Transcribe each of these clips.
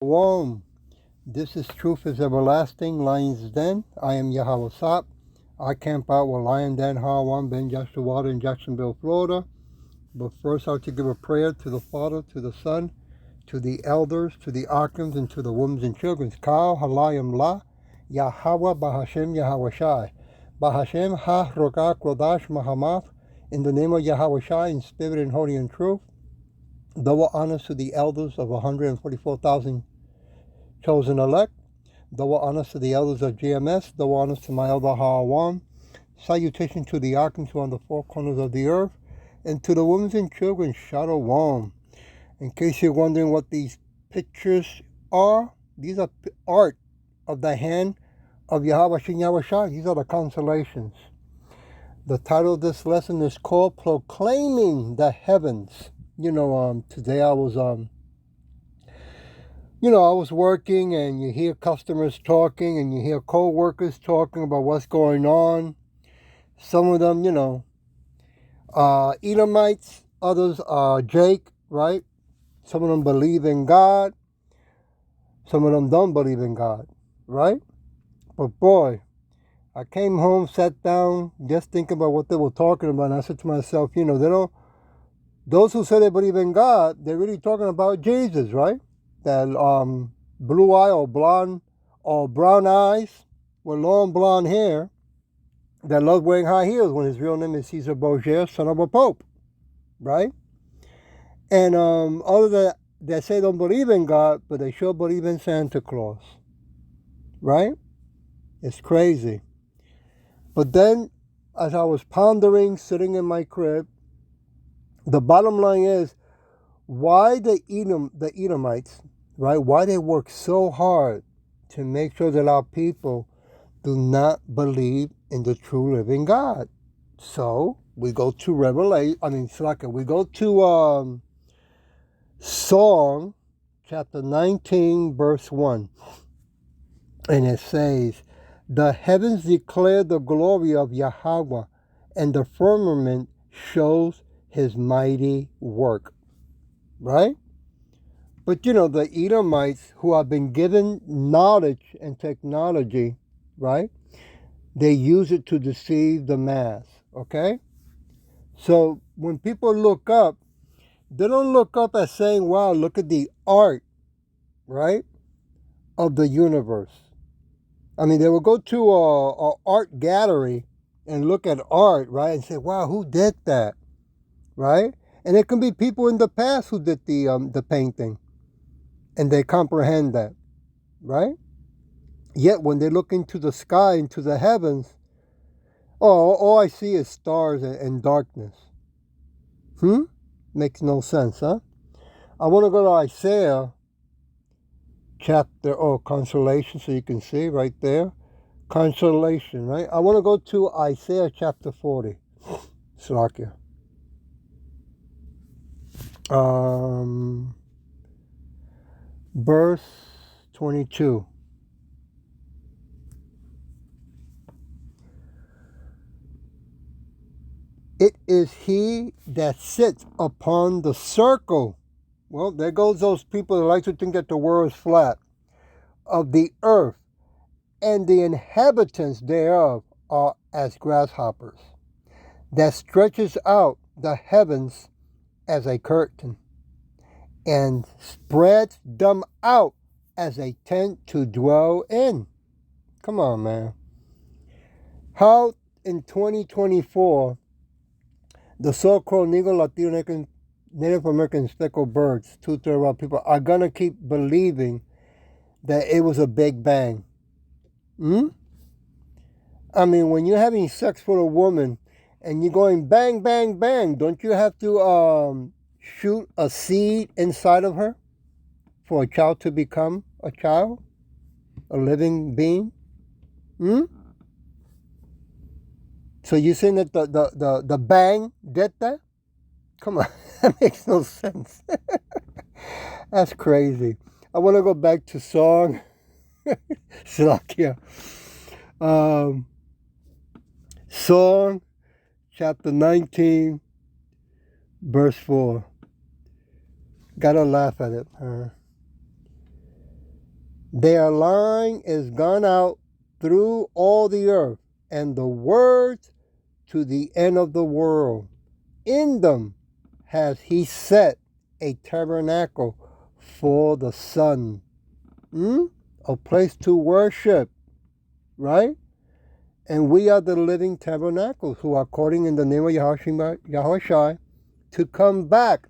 Shalom. This is Truth is Everlasting, Lion's Den. I am Yahweh Sop. I camp out with Lion Den Hawan Ben Joshua Water in Jacksonville, Florida. But first, I have to give a prayer to the Father, to the Son, to the elders, to the archons, and to the women and children. Kal Halayim La, Yahweh Bahashem Yahweh Shai. Bahashem Ha Rogak Rodash Mahamath. In the name of Yahweh Shai, in spirit and holy and truth. Double honors to the elders of 144,000 chosen elect. Double honors to the elders of GMS. Double honors to my elder Hawan. Salutation to the archons who are on the four corners of the earth. And to the women and children, Shalom. In case you're wondering what these pictures are, these are art of the hand of Yahweh Shin Yahweh Shai. These are the constellations. The title of this lesson is called Proclaiming the Heavens. Today I was working, and you hear customers talking and you hear co-workers talking about what's going on. Some of them, Edomites, others are Jake, right? Some of them believe in God. Some of them don't believe in God, right? But boy, I came home, sat down, just thinking about what they were talking about, and I said to myself, those who say they believe in God, they're really talking about Jesus, right? That blue eye or blonde or brown eyes with long blonde hair that loves wearing high heels when his real name is Caesar Borgia, son of a pope, right? And other that say don't believe in God, but they sure believe in Santa Claus, right? It's crazy. But then, as I was pondering, sitting in my crib, the bottom line is, why the Edomites, right? Why they work so hard to make sure that our people do not believe in the true living God. So we go to we go to Psalm chapter 19, verse 1. And it says, "The heavens declare the glory of Yahweh, and the firmament shows his mighty work." Right? But the Edomites, who have been given knowledge and technology, right? They use it to deceive the mass, okay? So when people look up, they don't look up as saying, wow, look at the art, right, of the universe. I mean, they will go to a art gallery and look at art, right, and say, wow, who did that, right? And it can be people in the past who did the painting, and they comprehend that, right? Yet when they look into the sky, into the heavens, all I see is stars and darkness. Makes no sense, huh? I want to go to Isaiah chapter, consolation, so you can see right there. Consolation, right? I want to go to Isaiah chapter 40. Slakia. Verse 22. It is he that sits upon the circle. Well, there goes those people that like to think that the world is flat. Of the earth, and the inhabitants thereof are as grasshoppers, that stretches out the heavens as a curtain, and spreads them out as a tent to dwell in. Come on, man. How in 2024 the so-called Negro, Latino, Native American speckled birds, 2/3 of our people, are gonna keep believing that it was a big bang? I mean, when you're having sex with a woman and you're going bang, bang, bang, don't you have to shoot a seed inside of her for a child to become a child, a living being? So you're saying that the bang did that? Come on, that makes no sense. That's crazy. I want to go back to song. Slakia. Song chapter 19, verse 4. Gotta laugh at it. Their line is gone out through all the earth, and the words to the end of the world. In them has he set a tabernacle for the sun. A place to worship, right? And we are the living tabernacles who are calling in the name of Yahushua to come back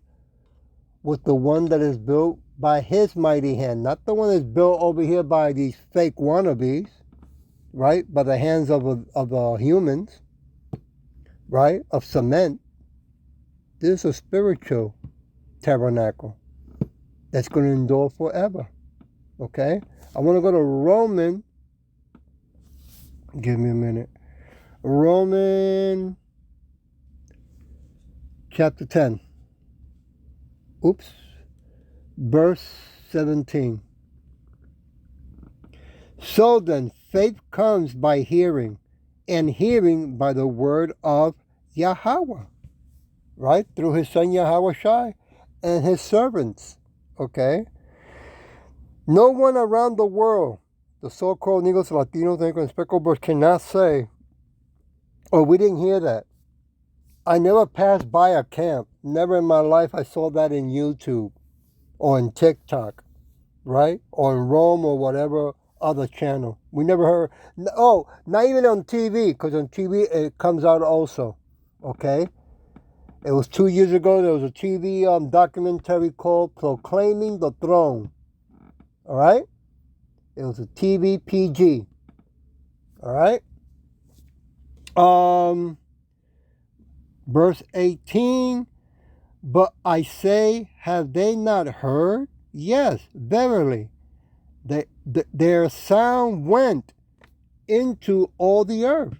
with the one that is built by his mighty hand, not the one that's built over here by these fake wannabes, right? By the hands of humans, right? Of cement. This is a spiritual tabernacle that's going to endure forever. Okay? I want to go to Roman. Give me a minute. Roman chapter 10. Verse 17. So then, faith comes by hearing, and hearing by the word of Yahweh, right? Through his son Yahweh Shai and his servants, okay? No one around the world, the so-called Negros, Latinos, and speckled birds cannot say, oh, we didn't hear that. I never passed by a camp. Never in my life I saw that in YouTube or in TikTok, right? Or in Rome or whatever other channel. We never heard. Oh, not even on TV, because on TV it comes out also, okay? It was 2 years ago. There was a TV documentary called Proclaiming the Throne, all right? It was a TV PG, all right? Verse 18, but I say, have they not heard? Yes, verily. Their sound went into all the earth,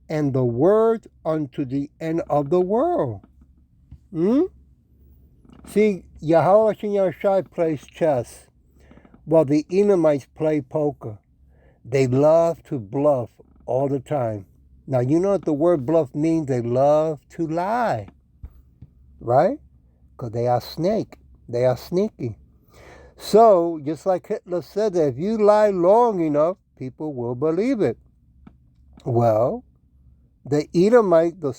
and the word unto the end of the world. See, Yahweh Shai plays chess, while the Edomites play poker. They love to bluff all the time. Now, you know what the word bluff means? They love to lie, right? Because they are snake. They are sneaky. So, just like Hitler said, that if you lie long enough, people will believe it. Well, the Edomite, the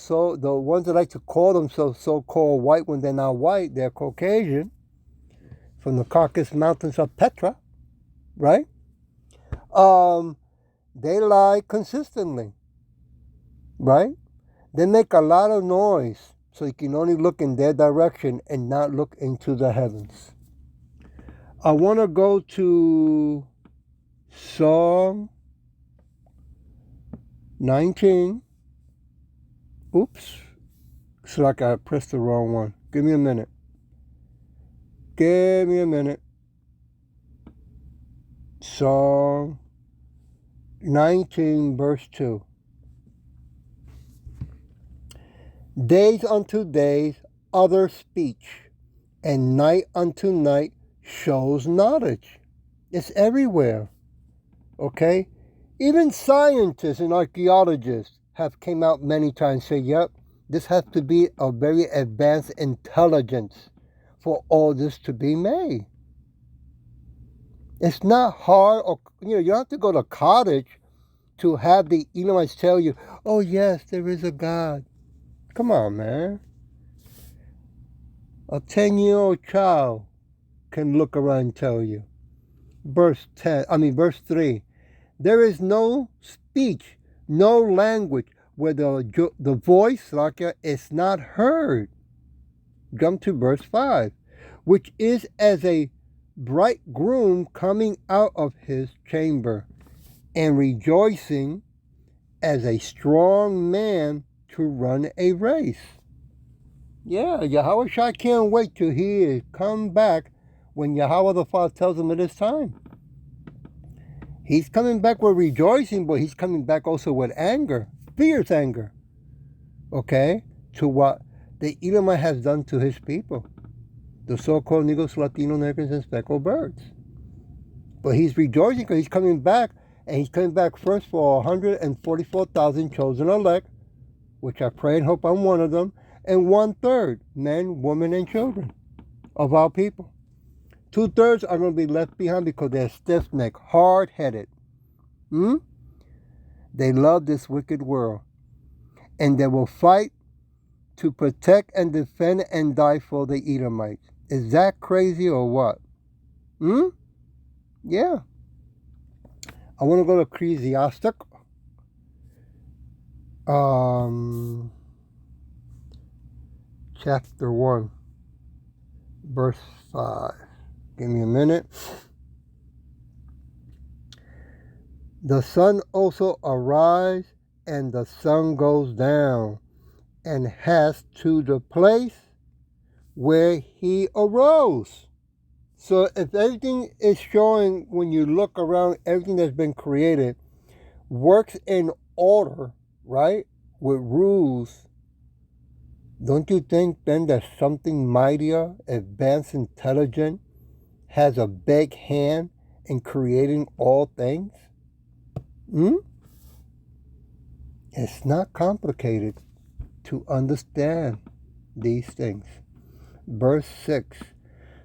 ones that like to call themselves so-called white when they're not white, they're Caucasian, from the Caucasus Mountains of Petra, right? They lie consistently, right? They make a lot of noise, so you can only look in their direction and not look into the heavens. I want to go to Psalm 19. Oops. It's like I pressed the wrong one. Give me a minute. Psalm 19, verse 2. Days unto days, other speech, and night unto night shows knowledge. It's everywhere, okay? Even scientists and archaeologists have came out many times and say, yep, this has to be a very advanced intelligence for all this to be made. It's not hard, or you don't have to go to college to have the Edomites tell you, oh yes, there is a God. Come on, man. A 10-year-old child can look around and tell you. Verse 3. There is no speech, no language where the voice is not heard. Jump to verse 5. Which is as a bridegroom coming out of his chamber, and rejoicing as a strong man to run a race. Yeah, Yahweh Shai can't wait till he come back when Yahweh the Father tells him it is time. He's coming back with rejoicing, but he's coming back also with anger, fierce anger, okay, to what the Edomite has done to his people, the so-called Negros, Latino, Americans, and speckled birds. But he's rejoicing because he's coming back, and he's coming back first for 144,000 chosen elect, which I pray and hope I'm one of them, and 1/3, men, women, and children of our people, 2/3 are going to be left behind because they're stiff-necked, hard-headed. They love this wicked world. And they will fight to protect and defend and die for the Edomites. Is that crazy or what? Yeah. I want to go to Ecclesiastic. Chapter 1, verse 5. Give me a minute. The sun also arise, and the sun goes down, and has to the place where he arose. So if everything is showing, when you look around, everything that's been created works in order, right, with rules, don't you think then that something mightier, advanced, intelligent, has a big hand in creating all things? It's not complicated to understand these things. Verse 6.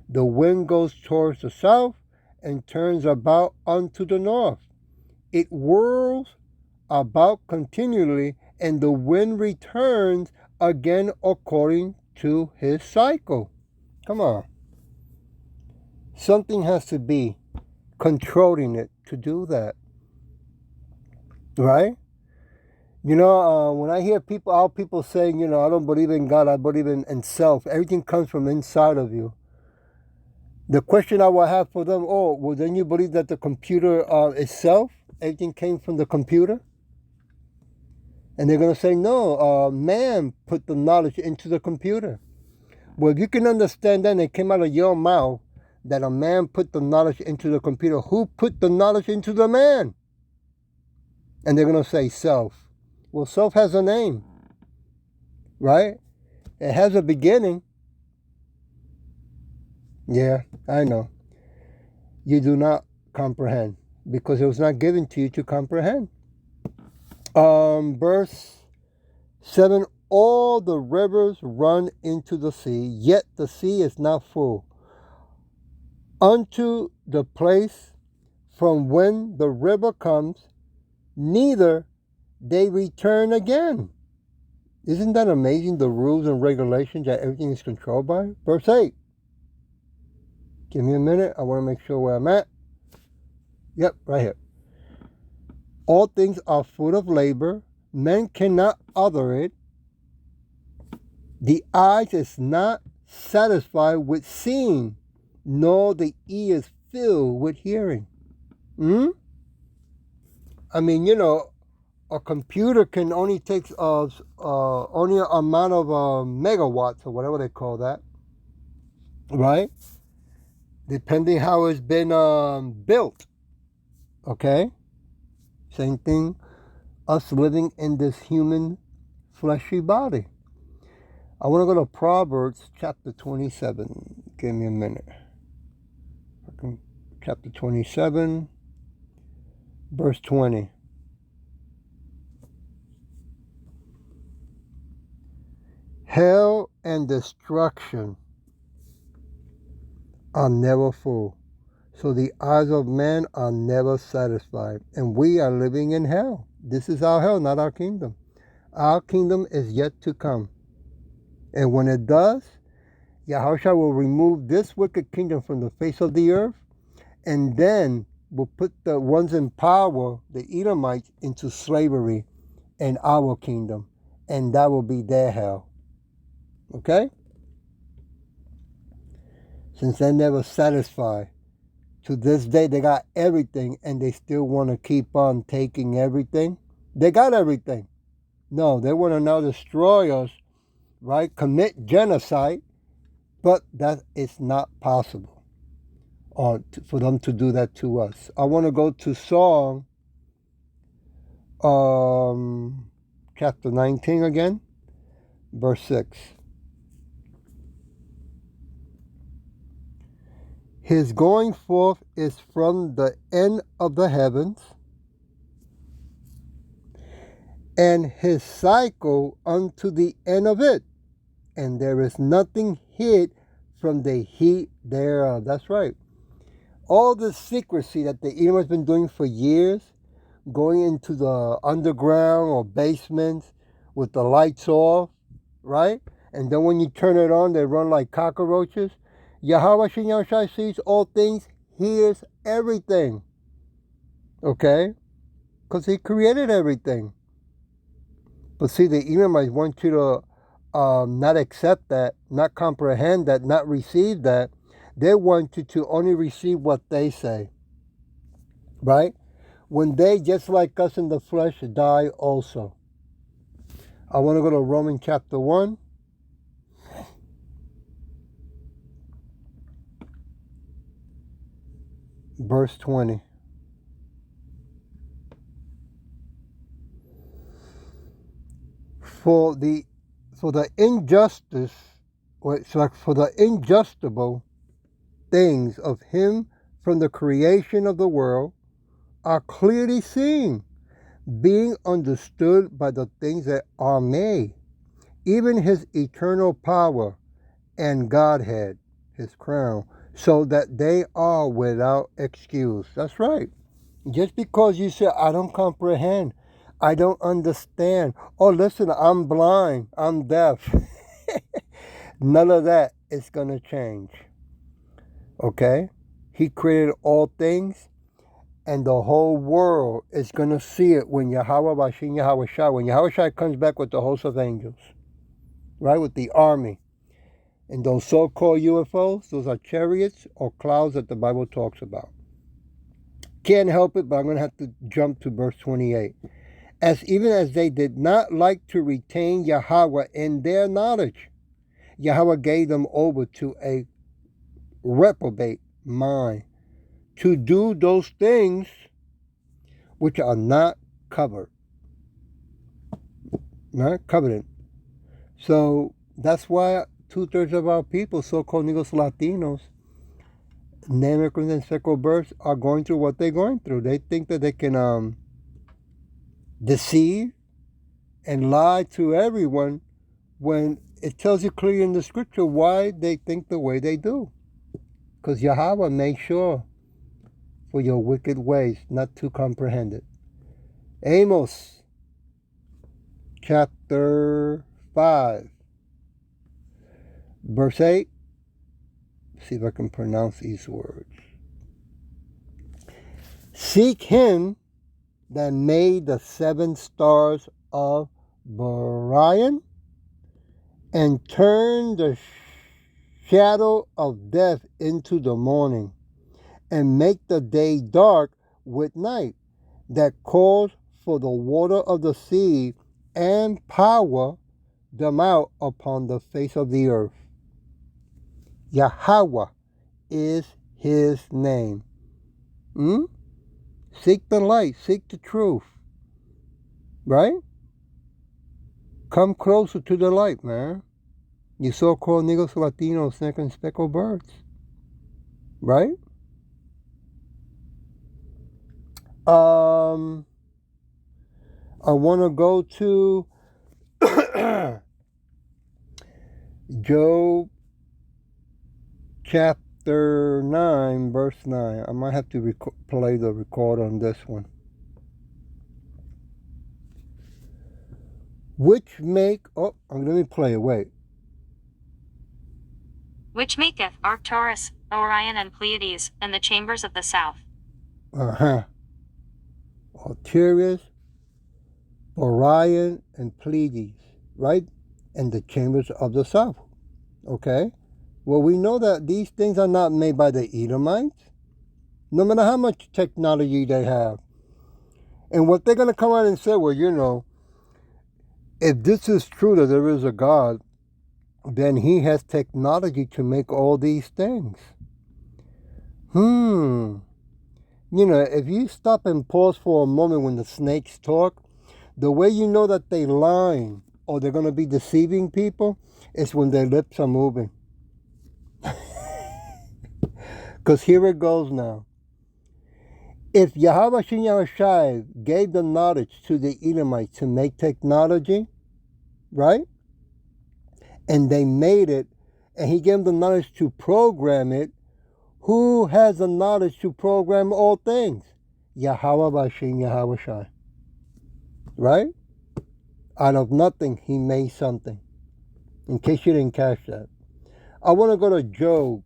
The wind goes towards the south and turns about unto the north. It whirls about continually, and the wind returns again according to his cycle. Come on. Something has to be controlling it to do that. Right? You know, when I hear people saying, I don't believe in God, I believe in self. Everything comes from inside of you. The question I will have for them, well, then you believe that the computer itself, everything came from the computer? And they're going to say, no, man put the knowledge into the computer. Well, if you can understand that, and it came out of your mouth that a man put the knowledge into the computer, who put the knowledge into the man? And they're going to say self. Well, self has a name, right? It has a beginning. Yeah, I know. You do not comprehend because it was not given to you to comprehend. Verse 7, all the rivers run into the sea, yet the sea is not full. Unto the place from when the river comes, neither they return again. Isn't that amazing, the rules and regulations that everything is controlled by? Verse 8. Give me a minute. I want to make sure where I'm at. Yep, right here. All things are full of labor. Men cannot utter it. The eyes is not satisfied with seeing, nor the ears filled with hearing. I mean, a computer can only take only an amount of megawatts or whatever they call that, right? Depending how it's been built. Okay? Same thing, us living in this human fleshy body. I want to go to Proverbs chapter 27. Give me a minute. Chapter 27, verse 20. Hell and destruction are never full, so the eyes of man are never satisfied. And we are living in hell. This is our hell, not our kingdom. Our kingdom is yet to come. And when it does, Yahushua will remove this wicked kingdom from the face of the earth, and then will put the ones in power, the Edomites, into slavery in our kingdom. And that will be their hell. Okay? Since they're never satisfied. To this day, they got everything, and they still want to keep on taking everything. They got everything. No, they want to now destroy us, right? Commit genocide, but that is not possible for them to do that to us. I want to go to Psalm chapter 19 again, verse 6. His going forth is from the end of the heavens, and his cycle unto the end of it. And there is nothing hid from the heat thereof. That's right. All the secrecy that the Edomite has been doing for years, going into the underground or basements with the lights off, right? And then when you turn it on, they run like cockroaches. Yahweh Shem Yahushai sees all things, hears everything. Okay? Because he created everything. But see, the Edomites want you to not accept that, not comprehend that, not receive that. They want you to only receive what they say. Right? When they, just like us in the flesh, die also. I want to go to Romans chapter 1. Verse 20. For the injustice, or it's like for the injustible things of him from the creation of the world are clearly seen, being understood by the things that are made, even his eternal power and Godhead, his crown, so that they are without excuse. That's right. Just because you say, I don't comprehend, I don't understand, oh, listen, I'm blind, I'm deaf, none of that is going to change. Okay? He created all things, and the whole world is going to see it when Yahweh Bashin Yahweh Shai, when Yahweh Shai comes back with the host of angels, right? With the army. And those so-called UFOs, those are chariots or clouds that the Bible talks about. Can't help it, but I'm going to have to jump to verse 28. As even as they did not like to retain Yahweh in their knowledge, Yahweh gave them over to a reprobate mind to do those things which are not covered. Not coveted. So that's why 2/3 of our people, so-called Negros Latinos, Native and speckled birds, are going through what they're going through. They think that they can deceive and lie to everyone when it tells you clearly in the scripture why they think the way they do. Because Yahweh made sure for your wicked ways not to comprehend it. Amos chapter 5, verse 8. See if I can pronounce these words. Seek him that made the 7 stars of Borion and turned the shadow of death into the morning, and make the day dark with night, that calls for the water of the sea and power them out upon the face of the earth. Yahweh is his name. Seek the light, seek the truth. Right? Come closer to the light, man. You so-called Negros Latinos, snake and speckled birds. Right? I want to go to Job chapter 9, verse 9. I might have to play the record on this one. Which make... Oh, let me play it. Wait. Which maketh Arcturus, Orion, and Pleiades, and the chambers of the south. Arcturus, Orion, and Pleiades, right? And the chambers of the south. Okay? Well, we know that these things are not made by the Edomites, no matter how much technology they have. And what they're going to come out and say, well, you know, if this is true that there is a God, then he has technology to make all these things. You know, if you stop and pause for a moment when the snakes talk, the way you know that they're lying or they're going to be deceiving people is when their lips are moving. Because here it goes now. If Yahweh Shem Yahushai gave the knowledge to the Edomites to make technology, right? And they made it, and he gave them the knowledge to program it, who has the knowledge to program all things? Yahweh Bashin Yahweh Shai. Right? Out of nothing, he made something. In case you didn't catch that. I want to go to Job.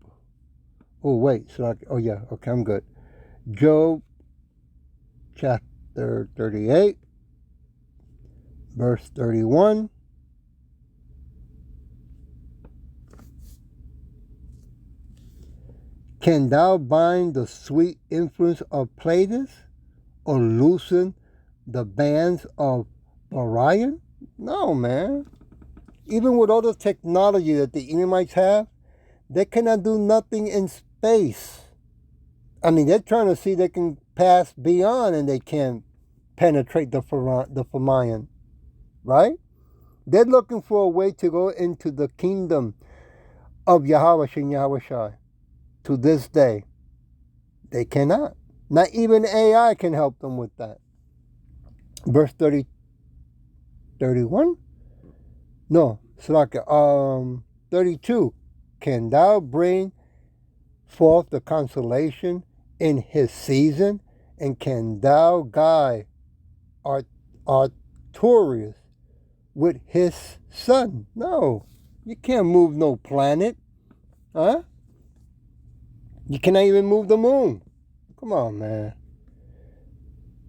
Oh, wait. Oh, yeah. Okay, I'm good. Job chapter 38, verse 31. Can thou bind the sweet influence of Pleiades, or loosen the bands of Orion? No, man. Even with all the technology that the Edomites have, they cannot do nothing in space. I mean, they're trying to see they can pass beyond, and they can't penetrate the Famayan, right? They're looking for a way to go into the kingdom of Yahweh Shem Yahweh Shai. To this day, they cannot. Not even AI can help them with that. Verse 31? No, Salaka. 32. Can thou bring forth the consolation in his season? And can thou guide Arcturus with his son? No, you can't move no planet. Huh? You cannot even move the moon. Come on, man.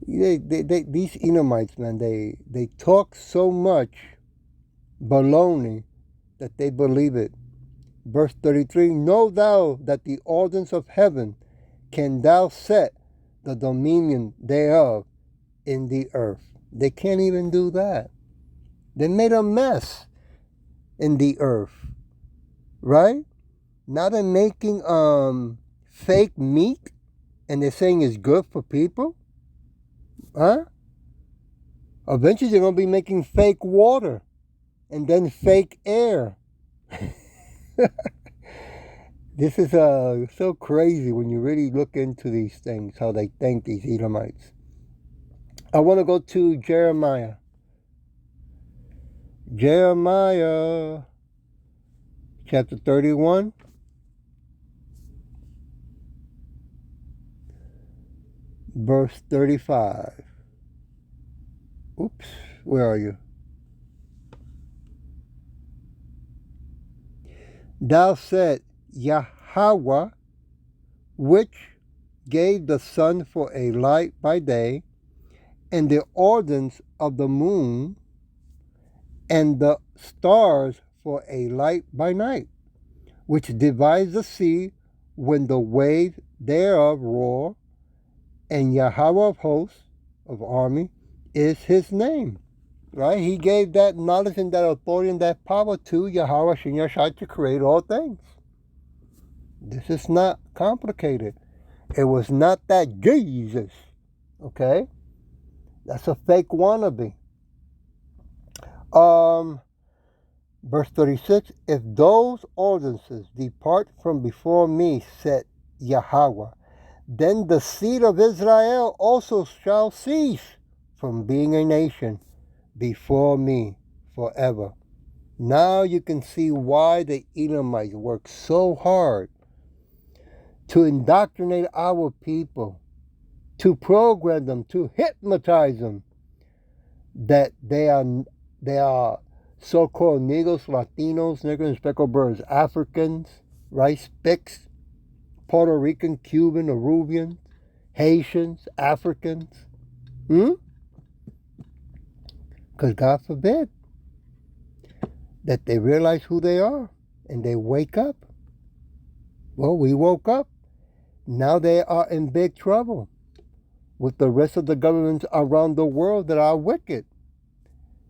These Edomites, man, they talk so much baloney that they believe it. Verse 33, know thou that the ordinance of heaven can thou set the dominion thereof in the earth. They can't even do that. They made a mess in the earth, right? Now they're making fake meat, and they're saying it's good for people. Huh? Eventually they're going to be making fake water and then fake air. This is so crazy when you really look into these things, how they think, these Edomites. I want to go to Jeremiah. Jeremiah chapter 31. Verse 35. Oops, where are you? Thou said, Yahweh, which gave the sun for a light by day, and the ordinance of the moon, and the stars for a light by night, which divides the sea when the waves thereof roar, and Yahweh of hosts, of army, is his name. Right? He gave that knowledge and that authority and that power to Yahweh Shem Yahweh to create all things. This is not complicated. It was not that Jesus. Okay? That's a fake wannabe. Verse 36, if those ordinances depart from before me, said Yahweh, then the seed of Israel also shall cease from being a nation before me forever. Now you can see why the Edomites work so hard to indoctrinate our people, to program them, to hypnotize them, that they are so-called Negros, Latinos, Negro and Speckled Birds, Africans, right? Spics, Puerto Rican, Cuban, Peruvian, Haitians, Africans. Because God forbid that they realize who they are and they wake up. Well, we woke up. Now they are in big trouble with the rest of the governments around the world that are wicked,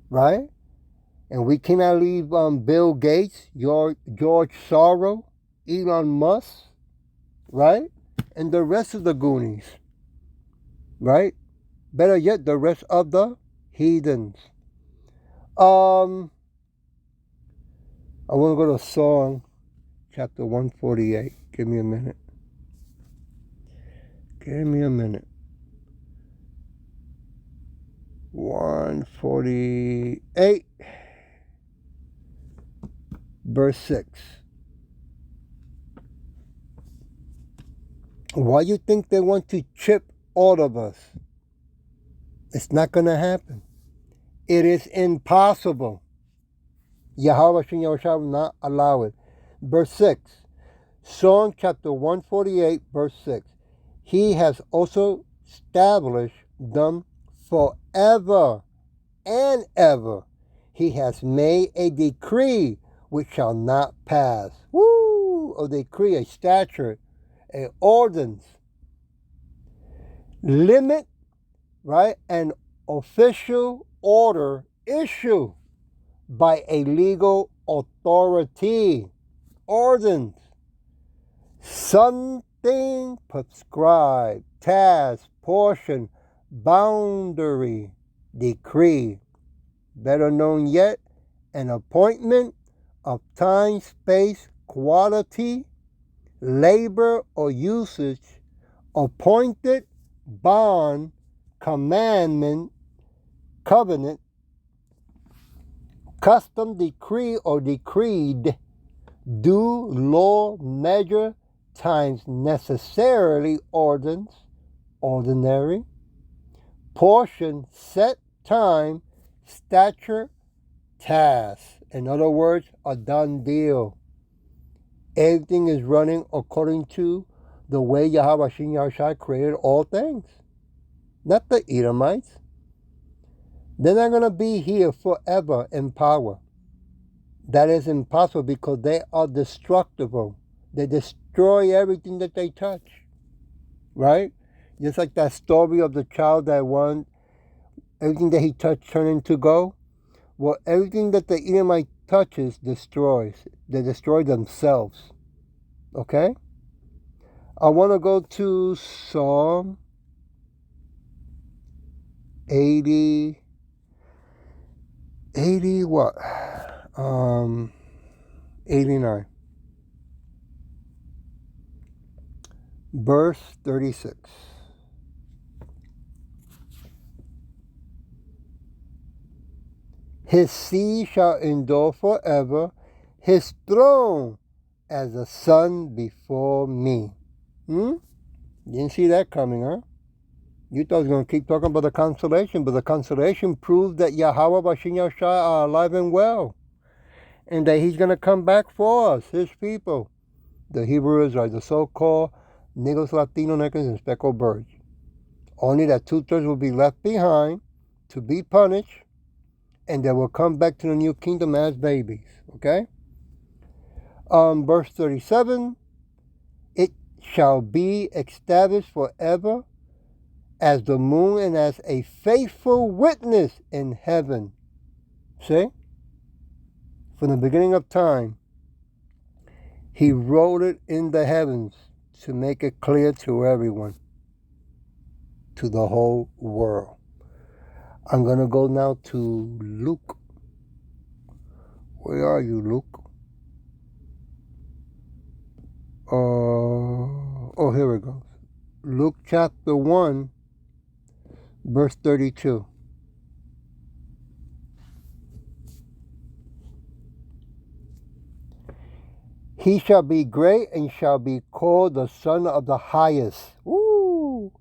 right? And we cannot leave Bill Gates, George Soros, Elon Musk, right? And the rest of the Goonies, right? Better yet, the rest of the heathens. I want to go to Psalm chapter 148. Give me a minute. Give me a minute. 148, verse 6. Why you think they want to chip all of us? It's not going to happen. It is impossible. Yahweh will not allow it. Verse 6. Psalm chapter 148, verse 6. He has also established them forever and ever. He has made a decree which shall not pass. Woo! A decree, a statute, a ordinance. Limit, right? An official order issue by a legal authority. Ordinance. Something prescribed, task, portion, boundary, decree. Better known yet, an appointment of time, space, quality, labor, or usage, appointed, bond, commandment, covenant, custom, decree, or decreed, due, law, measure, times necessarily ordinance, ordinary, portion, set time, stature, task. In other words, a done deal. Everything is running according to the way Yahweh Shin Yahushua created all things. Not the Edomites. They're not going to be here forever in power. That is impossible because they are destructible. They destroy everything that they touch. Right? Just like that story of the child that won everything that he touched turned into gold. Well, everything that the Edomite touches destroys. They destroy themselves. Okay? I want to go to Psalm 80 what? 89. Verse 36. His seed shall endure forever, his throne as the sun before me. Didn't see that coming, huh? You thought I was going to keep talking about the consolation, but the consolation proves that Yahweh Bashin Yahshua are alive and well, and that he's going to come back for us, his people. The Hebrew Israelites, the so-called Negros, Latino, Negros, and speckled birds. Only that 2/3 will be left behind to be punished, and they will come back to the new kingdom as babies. Okay? Verse 37, it shall be established forever as the moon and as a faithful witness in heaven. See? From the beginning of time, he wrote it in the heavens to make it clear to everyone, to the whole world. I'm going to go now to Luke. Where are you, Luke? Here we go. Luke chapter 1, verse 32. He shall be great and shall be called the Son of the Highest. Woo!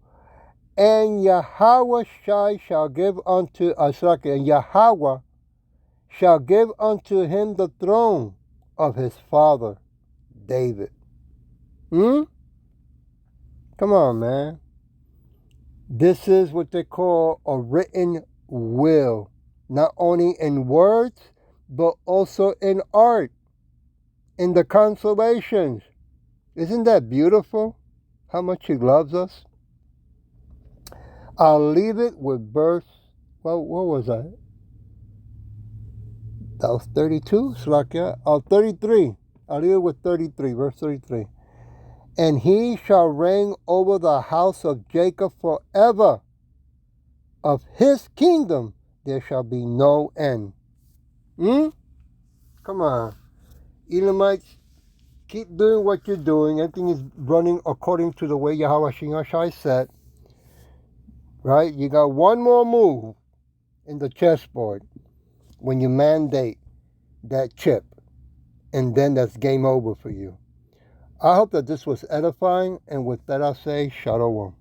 And Yahweh shall give unto and Yahweh shall give unto him the throne of his father David. Come on, man. This is what they call a written will, not only in words, but also in art, in the consolations. Isn't that beautiful? How much he loves us? I'll leave it with verse, well, what was that? That was 32, Slakia. 33. I'll leave it with 33, verse 33. And he shall reign over the house of Jacob forever. Of his kingdom there shall be no end. Come on. Edomites, keep doing what you're doing. Everything is running according to the way Yahweh Shai said. Right? You got one more move in the chessboard when you mandate that chip. And then that's game over for you. I hope that this was edifying, and with that I say, Shalom.